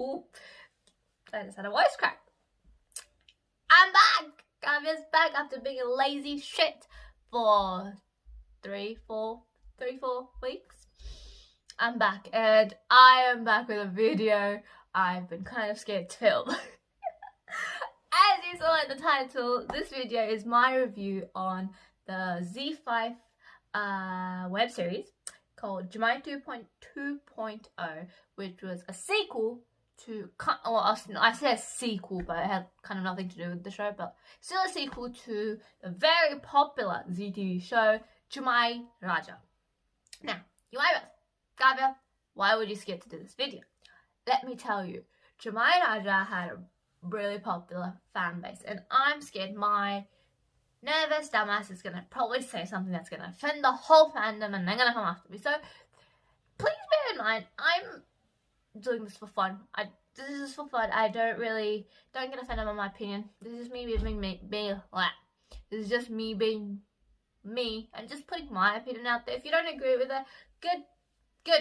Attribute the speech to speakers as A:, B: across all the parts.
A: Ooh, I just had a voice crack. I'm back! I'm just back after being a lazy shit for 3-4 weeks. I'm back, and I am back with a video I've been kind of scared to film. As you saw in the title, this video is my review on the Z5 web series called Jamai 2.2.0, which was a sequel to, well, I say a sequel, but it had kind of nothing to do with the show, but still a sequel to the very popular ZTV show, Jamai Raja. Now, you might ask, Gavya, why would you skip to do this video? Let me tell you, Jamai Raja had a really popular fan base, and I'm scared my nervous dumbass is gonna probably say something that's gonna offend the whole fandom and they're gonna come after me. So please bear in mind, I'm doing this for fun. This is for fun. I don't get offended by my opinion. This is me being me. This is just me being me and just putting my opinion out there. If you don't agree with it, good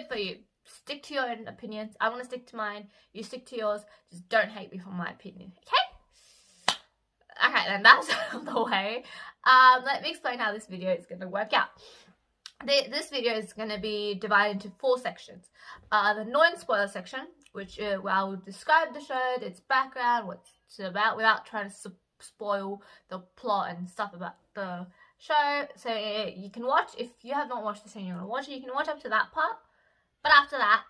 A: for you. Stick to your own opinions. I want to stick to mine. You stick to yours. Just don't hate me for my opinion, okay? Okay, then that's out of the way. Let me explain how this video is going to work out. This video is going to be divided into 4 sections. The non-spoiler section, which where I will describe the show, its background, what it's about, without trying to spoil the plot and stuff about the show. So you can watch, if you have not watched this and you want to watch it, you can watch up to that part. But after that,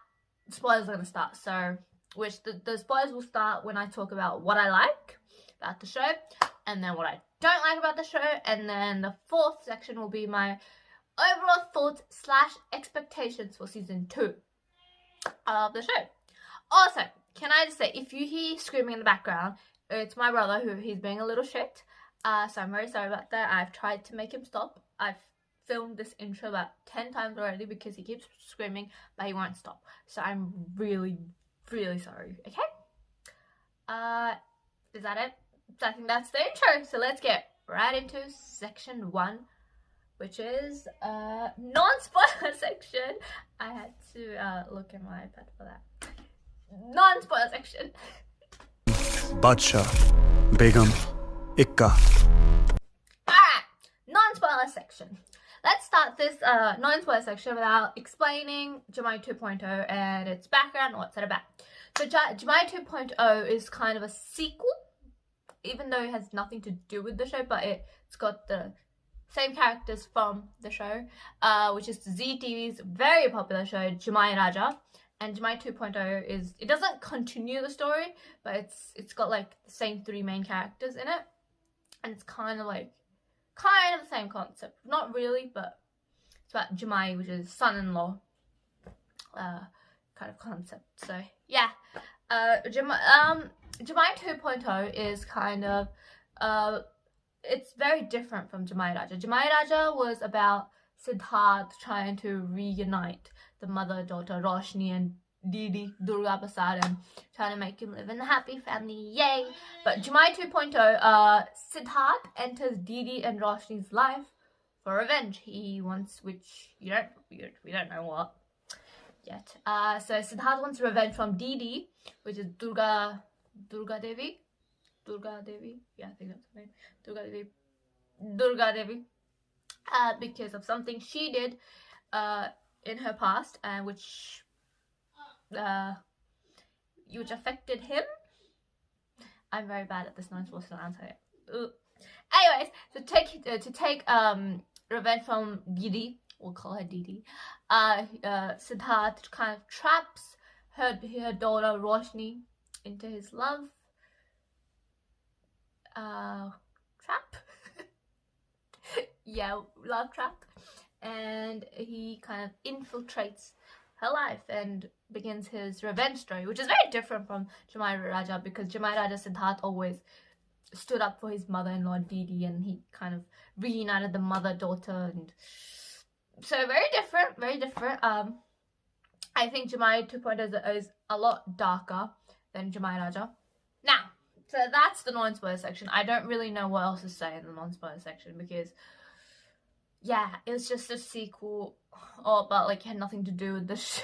A: spoilers are going to start. So, which the spoilers will start when I talk about what I like about the show, and then what I don't like about the show, and then the 4th section will be my overall thoughts / expectations for season 2 of the show. Also, can I just say, if you hear screaming in the background, it's my brother he's being a little shit. So I'm very sorry about that. I've tried to make him stop. I've filmed this intro about 10 times already because he keeps screaming, but he won't stop. So I'm really, really sorry, okay? Is that it? I think that's the intro. So let's get right into section 1, which is non-spoiler section. I had to look at my iPad for that. Non-spoiler section.
B: Badshah, Begum, Ikka.
A: Alright, non-spoiler section. Let's start this non-spoiler section without explaining Jamai 2.0 and its background and what's it about. So Jamai 2.0 is kind of a sequel, even though it has nothing to do with the show, but it's got the same characters from the show, which is ZTV's very popular show, Jamai Raja. And Jamai 2.0 it doesn't continue the story, but it's got like the same 3 main characters in it, and it's kind of the same concept. Not really, but it's about Jamai, which is son-in-law kind of concept. So yeah, Jamai 2.0 is kind of it's very different from Jamai Raja. Jamai Raja was about Siddharth trying to reunite the mother-daughter Roshni and Didi Durga Prasad and trying to make him live in a happy family, yay! But Jamai 2.0, Siddharth enters Didi and Roshni's life for revenge. He wants, which we don't know what yet. So Siddharth wants revenge from Didi, which is Durga Devi. Yeah, I think that's her name. Durga Devi. Because of something she did in her past, which affected him. I'm very bad at this non-spoiler, so I'll say it. Anyways, to take revenge from Didi, we'll call her Didi. Siddharth kind of traps her daughter Roshni into his love trap. Yeah, love trap. And he kind of infiltrates her life and begins his revenge story, which is very different from Jamai Raja, because Jamai Raja Siddharth always stood up for his mother-in-law Didi, and he kind of reunited the mother-daughter, and so very different. I think Jamai 2.0 is a lot darker than Jamai Raja. Now, so that's the non-spoiler section. I don't really know what else to say in the non-spoiler section, because yeah, it's just a sequel, but like it had nothing to do with the show.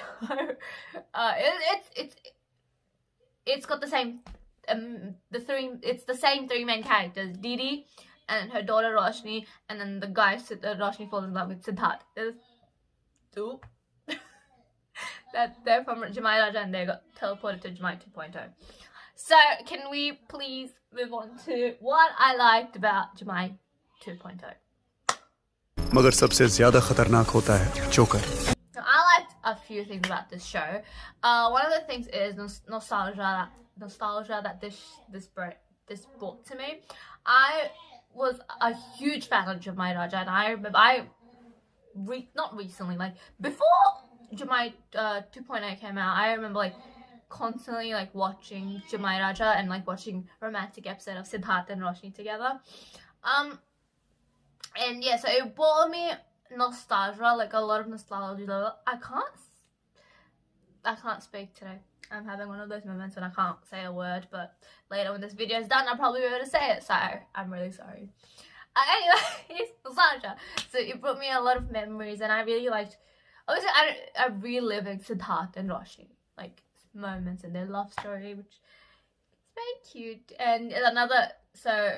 A: it's got the same it's the same three main characters, Didi and her daughter Roshni, and then the guy Roshni falls in love with, Siddharth. There's two that they're from Jamai Raja and they got teleported to Jamai 2.0. So can we please move on to what I liked about Jamai 2.0?
B: मगर सबसे ज्यादा खतरनाक होता है joker.
A: I liked a few things about this show. One of the things is nostalgia that this brought to me. I was a huge fan of Jamai Raja, and I remember not recently, like before Jamai 2.0 came out, I remember like constantly like watching Jamai Raja and like watching romantic episode of Siddharth and Roshni together. And yeah, so it brought me nostalgia, like a lot of nostalgia. I can't speak today. I'm having one of those moments when I can't say a word, but later when this video is done, I'll probably be able to say it, so I'm really sorry. Anyways, nostalgia. So it brought me a lot of memories, and I really liked, obviously I reliving Siddharth and Roshni, like moments in their love story, which is very cute. And another, so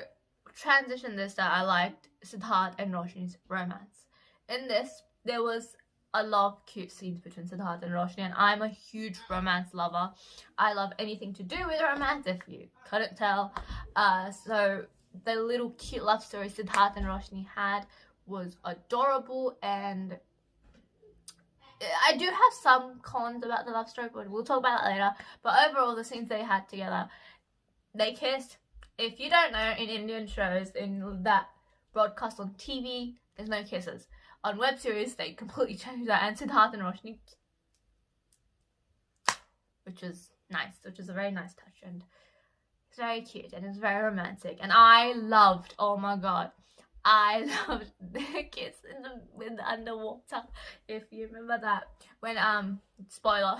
A: transition this that I liked, Siddharth and Roshni's romance. In this, there was a lot of cute scenes between Siddharth and Roshni, and I'm a huge romance lover. I love anything to do with romance, if you couldn't tell. So the little cute love story Siddharth and Roshni had was adorable, and I do have some cons about the love story, but we'll talk about that later. But overall, the scenes they had together, they kissed. If you don't know, in Indian shows, in that broadcast on TV, there's no kisses. On web series, they completely changed that, and Siddharth and Roshni, which is nice, which is a very nice touch, and it's very cute, and it's very romantic, and I loved, oh my god, I loved their kiss in the underwater. If you remember that, when spoiler,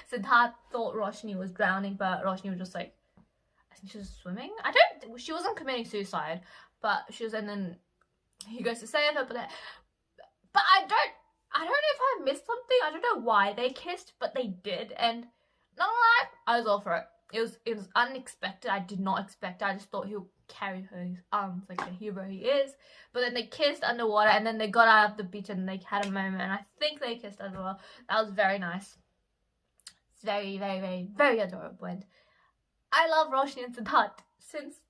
A: Siddharth thought Roshni was drowning, but Roshni was just like, I think she was swimming. She wasn't committing suicide, but she was, and then he goes to save her, but I don't know if I missed something. I don't know why they kissed, but they did, and not lie, I was all for it. It was unexpected. I did not expect it. I just thought he would carry her in his arms like the hero he is. But then they kissed underwater, and then they got out of the beach and they had a moment, and I think they kissed as well. That was very nice. It's very, very, very, very adorable, and I love Roshni and Siddharth since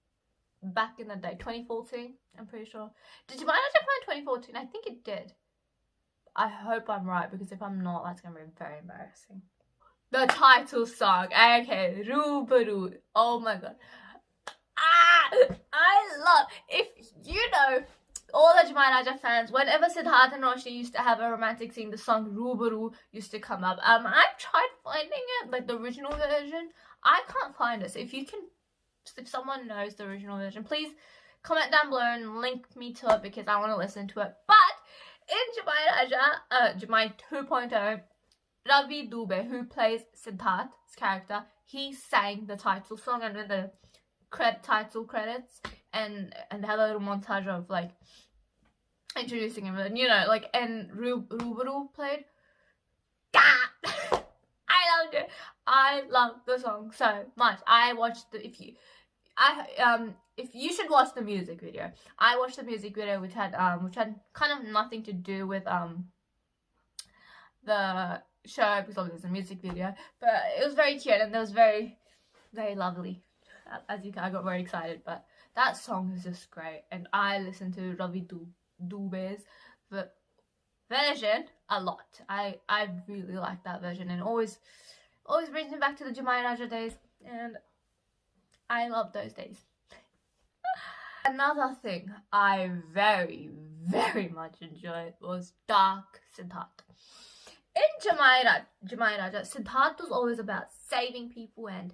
A: back in the day, 2014, I'm pretty sure. Did you mind if I find 2014? I think it did. I hope I'm right, because if I'm not, that's going to be very embarrassing. The title song. Okay, Rubaru. Oh my god. I love, if you know, all the Jamai Raja fans, whenever Siddharth and Roshni used to have a romantic scene, the song Rubaru used to come up. I've tried finding it, like the original version. I can't find it. So if someone knows the original version, please comment down below and link me to it, because I want to listen to it. But in Jamai Raja, Jamai 2.0, Ravi Dubey, who plays Siddharth's character, he sang the title song, and with the title credits, and they had a little montage of like introducing him, and you know, like, and Rubaru played. I loved it. I love the song so much. I watched the if you should watch the music video. I watched the music video, which had kind of nothing to do with the show, because obviously it's a music video, but it was very cute, and it was very, very lovely. As you can, I got very excited, but that song is just great, and I listened to Ravi Dubey's version a lot. I really like that version, and always brings me back to the Jamai Raja days, and I love those days. Another thing I very, very much enjoyed was Dark Siddharth. In Jamai Raja, Siddharth was always about saving people and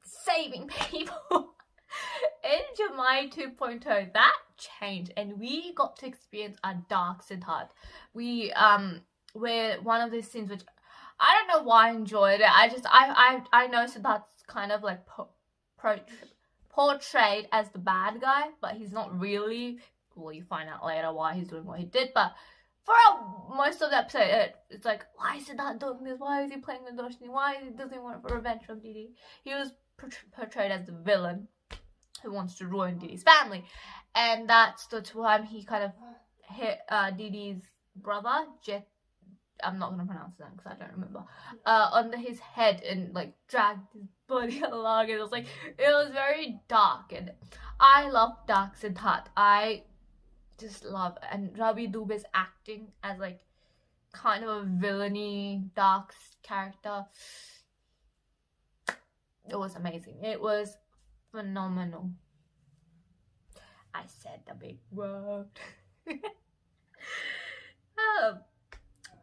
A: saving people. In Jamai 2.0, that changed, and we got to experience a dark Siddharth. Where one of these scenes, which I don't know why I enjoyed it. I know Siddharth's kind of like portrayed as the bad guy, but he's not really. Well, you find out later why he's doing what he did, but most of the episode, it's like, why is Siddharth doing this? Why is he playing with Roshni? Why does he want revenge from Didi? He was portrayed as the villain who wants to ruin Didi's family, and that's the time he kind of hit Didi's brother, Jet. I'm not gonna pronounce that because I don't remember. Under his head and like dragged his body along. It was very dark, and I love dark Siddharth. I just love, and Ravi Dubey's acting as like kind of a villainy dark character. It was amazing. It was phenomenal. I said the big word.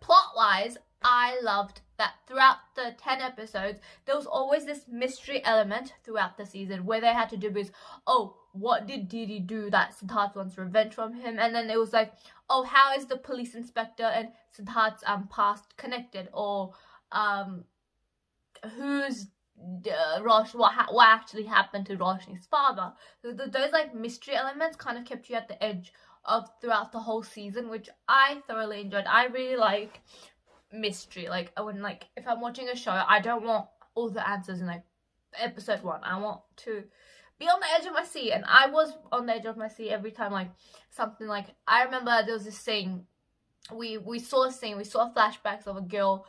A: Plot-wise, I loved that throughout the 10 episodes, there was always this mystery element throughout the season where they had to do with, oh, what did Didi do that Siddharth wants revenge from him? And then it was like, oh, how is the police inspector and Siddharth's past connected? Or who's what actually happened to Roshni's father? So those like mystery elements kind of kept you at the edge of throughout the whole season, which I thoroughly enjoyed. I really like mystery. Like when if I'm watching a show, I don't want all the answers in like episode 1. I want to be on the edge of my seat, and I was on the edge of my seat every time like something like, I remember there was this scene, we saw flashbacks of a girl,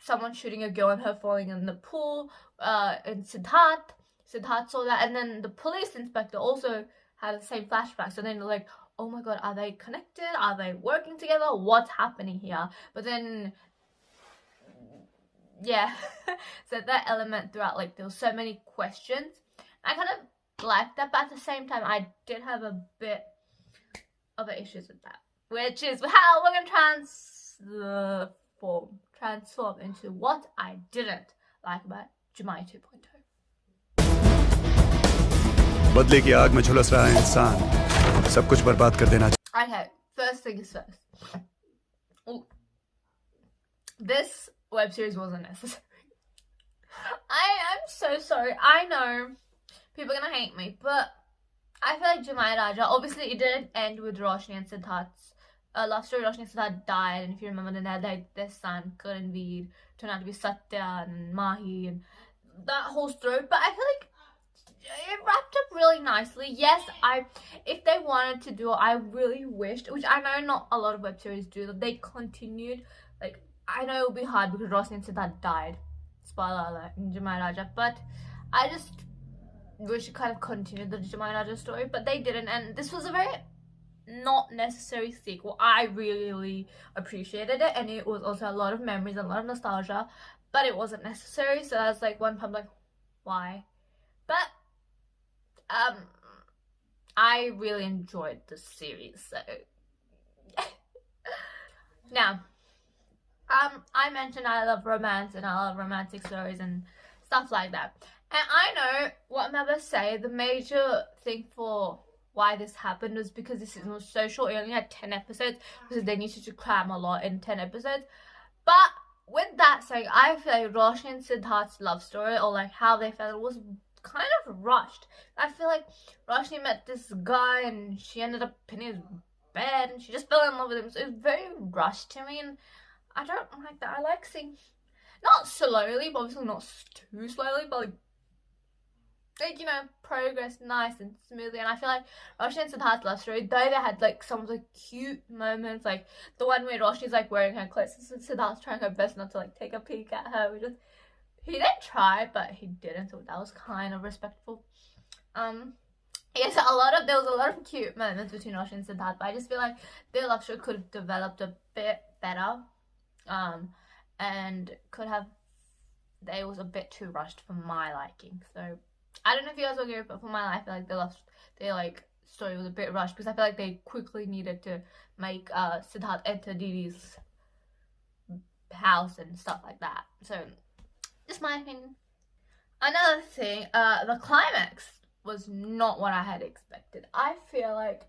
A: someone shooting a girl and her falling in the pool, and Siddharth saw that, and then the police inspector also had the same flashback. So then like, oh my god, are they connected? Are they working together? What's happening here? But then, yeah, so that element throughout, like, there were so many questions. I kind of liked that, but at the same time, I did have a bit of issues with that, which is how we're gonna transform into what I didn't like about Jamai 2.0.
B: बदले की आग में झुलस रहा है इंसान सब कुछ बर्बाद कर देना.
A: Okay, first thing is first. This web series wasn't necessary. I'm so sorry. I know people are gonna hate me, but I feel like Jamai Raja, obviously it didn't end with Roshni and Siddharth's love story. Roshni and Siddharth died, and if you remember, then they had like their son Karanveer turned out to be Satya and Mahi and that whole story. But I feel like it wrapped up really nicely. Yes, if they wanted to do it, I really wished, which I know not a lot of web series do, that they continued. Like, I know it would be hard because Roshni and Siddharth died, spoiler alert, in Jamai Raja, but I just wish it kind of continued the Jamai Raja story, but they didn't, and this was a very not necessary sequel. I really appreciated it, and it was also a lot of memories and a lot of nostalgia, but it wasn't necessary. So that's like one part, like, why? But I really enjoyed the series. So now, I mentioned I love romance and I love romantic stories and stuff like that. And I know what I'm about to say, the major thing for why this happened was because this season was so short. It only had 10 episodes because they needed to cram a lot in 10 episodes. But with that saying, I feel like Roshni and Siddharth's love story, or like how they felt, was kind of rushed. I feel like Roshni met this guy and she ended up in his bed and she just fell in love with him. So it was very rushed to me, and I don't like that. I like seeing, not slowly, but obviously not too slowly, but like, you know, progress nice and smoothly. And I feel like Roshni and Siddharth's love story, though they had like some of the cute moments, like the one where Roshni's like wearing her clothes and Siddharth's trying her best not to like take a peek at her, which is, he didn't try, but he didn't, so that was kind of respectful. Yes, there was a lot of cute moments between Roshni and Siddharth, but I just feel like their love story could have developed a bit better, and it was a bit too rushed for my liking. So I don't know if you guys will agree, but for my life, I feel like their story was a bit rushed because I feel like they quickly needed to make Siddharth enter Didi's house and stuff like that. So just my opinion. Another thing, the climax was not what I had expected. I feel like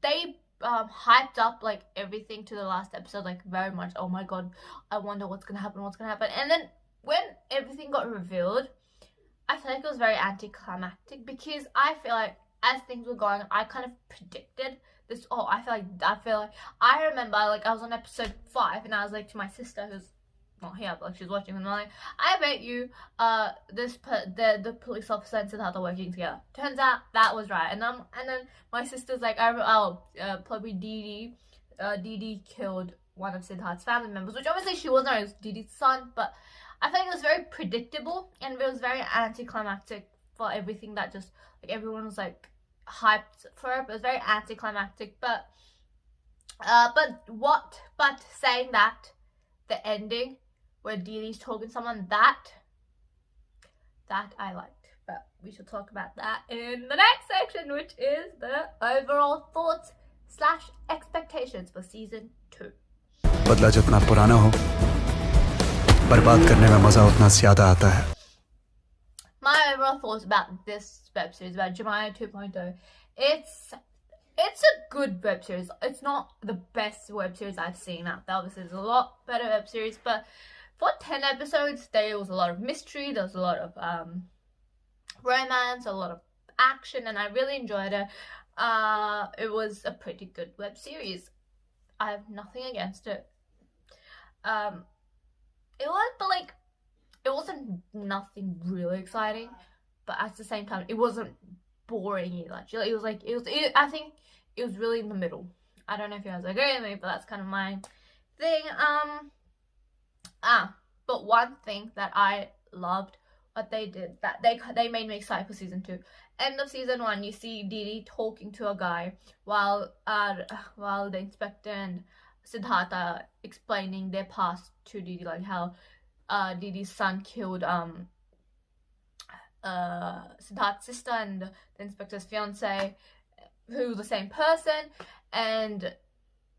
A: they hyped up like everything to the last episode, like very much. Oh my god, I wonder what's gonna happen, and then when everything got revealed, I feel like it was very anticlimactic because I feel like as things were going, I kind of predicted this. Oh, I remember like I was on episode 5 and I was like to my sister who's not here, but like, she's watching, and I'm like, I bet you the police officer and Siddhartha are working together. Turns out that was right. And then my sister's like, probably Didi killed one of Siddharth's family members, which obviously she wasn't, it was Didi's son, but I think it was very predictable and it was very anticlimactic for everything that just like everyone was like hyped for it. But it was very anticlimactic. But saying that, the ending where Didi's talking to someone, that I liked. But we shall talk about that in the next section, which is the overall thoughts / expectations for season 2.
B: बदला जितना पुराना हो, बर्बाद करने में मजा उतना ज्यादा आता है.
A: My overall thoughts about this web series, about Jamai 2.0, it's a good web series. It's not the best web series I've seen out there. Obviously, there's a lot better web series, but for 10 episodes, there was a lot of mystery, there was a lot of romance, a lot of action, and I really enjoyed it. It was a pretty good web series. I have nothing against it. It wasn't nothing really exciting, but at the same time, it wasn't boring either. I think it was really in the middle. I don't know if you guys agree with me, but that's kind of my thing. But one thing that I loved what they did, that they made me excited for season 2. End of season 1, you see Didi talking to a guy while the inspector and Siddhartha explaining their past to Didi, like how Didi's son killed Siddharth's sister and the inspector's fiance, who was the same person, and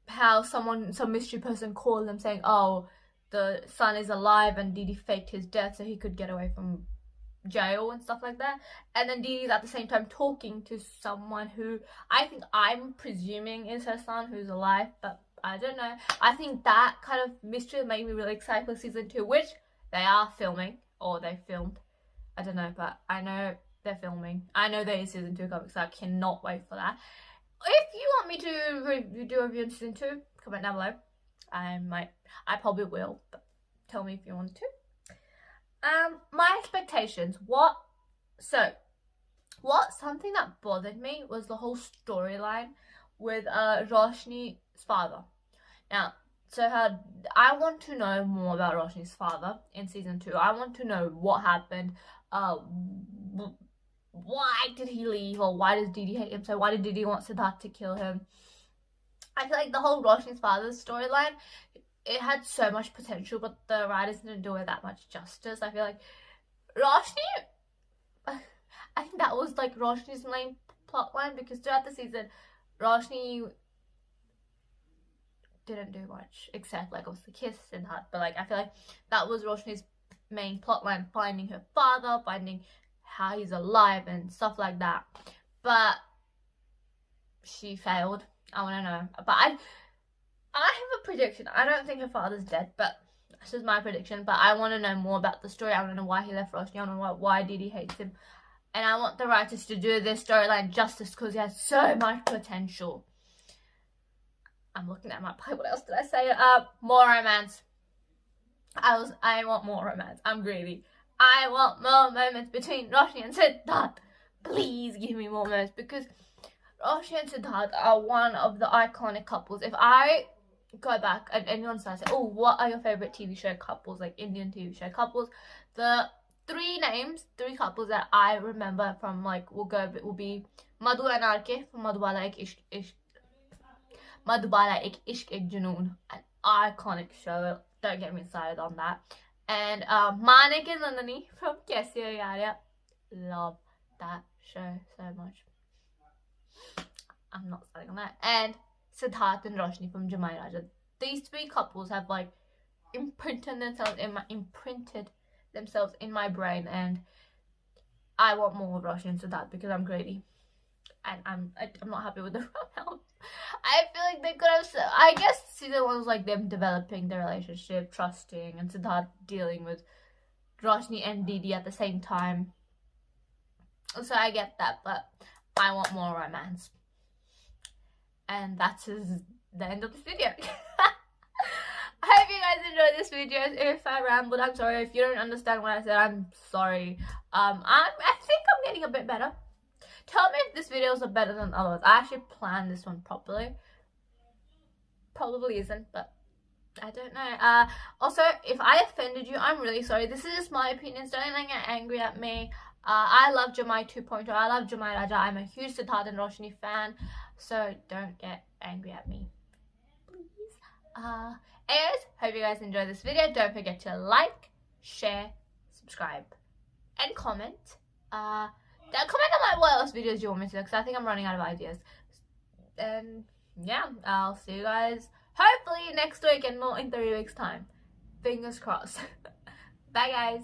A: how some mystery person called them saying, oh, the son is alive and Didi faked his death so he could get away from jail and stuff like that. And then Didi's at the same time talking to someone who I'm presuming is her son who's alive, but I don't know. I think that kind of mystery made me really excited for season 2, which they are filming, or they filmed. I don't know, but I know they're filming. I know there is season 2 coming, so I cannot wait for that. If you want me to do a review on season 2, comment down below. I probably will, but tell me if you want to. My expectations. Something that bothered me was the whole storyline with Roshni's father. Now, I want to know more about Roshni's father in season 2. I want to know what happened. Why did he leave, or why does Didi hate him? So why did Didi want Siddharth to kill him? I feel like the whole Roshni's father's storyline, it had so much potential, but the writers didn't do it that much justice. I feel like Roshni, I think that was like Roshni's main plotline, because throughout the season, Roshni didn't do much except like obviously kiss and that, but like I feel like that was Roshni's main plotline, finding her father, finding how he's alive and stuff like that. But she failed. I want to know. But I have a prediction. I don't think her father's dead, but this is my prediction. But I want to know more about the story. I want to know why he left Roshni. I want to know why Didi hates him. And I want the writers to do this storyline justice, because he has so much potential. I'm looking at my pie. What else did I say? More romance. I want more romance. I'm greedy. I want more moments between Roshni and Siddharth. Please give me more moments, because Roshni and Siddharth are one of the iconic couples. If I go back and anyone starts saying, oh, what are your favorite TV show couples, like Indian TV show couples, the three couples that I remember from like will be Madhu and RK from Madhubala Ek Ishq Ek Junoon, an iconic show. Don't get me started on that. And Manik and Nandini from Kaise Ho Yaariyan. Love that show so much. I'm not starting on that. And Siddharth and Roshni from Jamai Raja. These three couples have like imprinted themselves in my brain, and I want more of Roshni and Siddharth because I'm greedy. And I'm not happy with the romance. I feel like they could have. I guess season 1 was like them developing their relationship, trusting, and Siddharth dealing with Roshni and Didi at the same time. So I get that, but I want more romance. And that's the end of this video. I hope you guys enjoyed this video. If I rambled, I'm sorry. If you don't understand what I said, I'm sorry. I think I'm getting a bit better. Tell me if this videos are better than others. I actually planned this one properly. Probably isn't, but I don't know. Also, if I offended you, I'm really sorry. This is just my opinions. Don't get angry at me. I love Jamai 2.0. I love Jamai Raja. I'm a huge Siddharth and Roshni fan. So don't get angry at me, please. Anyways, hope you guys enjoyed this video. Don't forget to like, share, subscribe, and comment. Comment on like what else videos you want me to do, because I think I'm running out of ideas. And yeah, I'll see you guys hopefully next week and not in 3 weeks time. Fingers crossed. Bye guys.